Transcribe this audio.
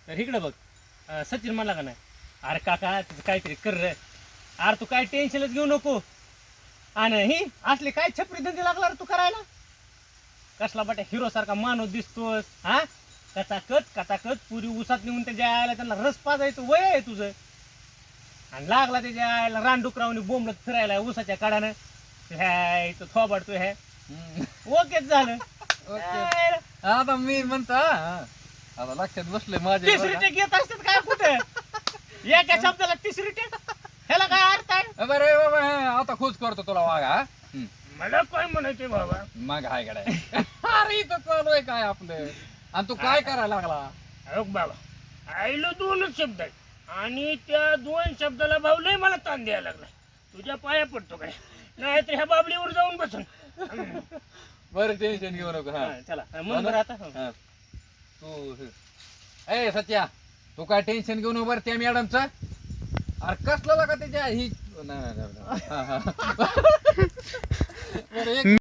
तर इकडे बघ सचिन म्हणला का नाही, अरे काका तुझं काहीतरी कर रे, अरे तू काय टेन्शनच घेऊ नको, आणि ही असले काय छपरी धंदे लागला रे तू करायला, कसला बट्या हिरो सारखा माणूस दिसतोस हा, कचाकच पुरी उसात नेऊन त्याच्या आयला त्यांना रस पाजायचं वय आहे तुझं, आणि लागला त्याच्या आयला रानडुकरावनी बोंबलत फिरायला उसाच्या काढानं, ह्या थोबाडतो ह्या ओकेच झालं. आता मी म्हणतो आता लक्षात बसले माझे तिसरी टेक येत असतात काय कुठे, एका शब्दाला तिसरी टेक, ह्याला काय अर्थ आहे? बरे बाबा आता खुश करतो तुला वागा मला काय म्हणायचे बाबा, मग हाय गड्या अरे इथं चालू आहे काय आपलं, आणि तू काय करायला लागला? अरे बाबा आईलो दोनच शब्द आहेत आणि त्या दोन शब्दाला भाऊ लय मला ताण द्यायला लागला, तुझ्या पाया पडतो काय, नाही तर ह्या बाबलीवर जाऊन बसून. बरं टेन्शन घेऊ नको. हा चला मन बरं आता. हा. तू ए सत्या तू काय टेन्शन घेऊ नको बरं त्या मॅडमचं, अरे कसलं लागा त्याच्या ही बरं एक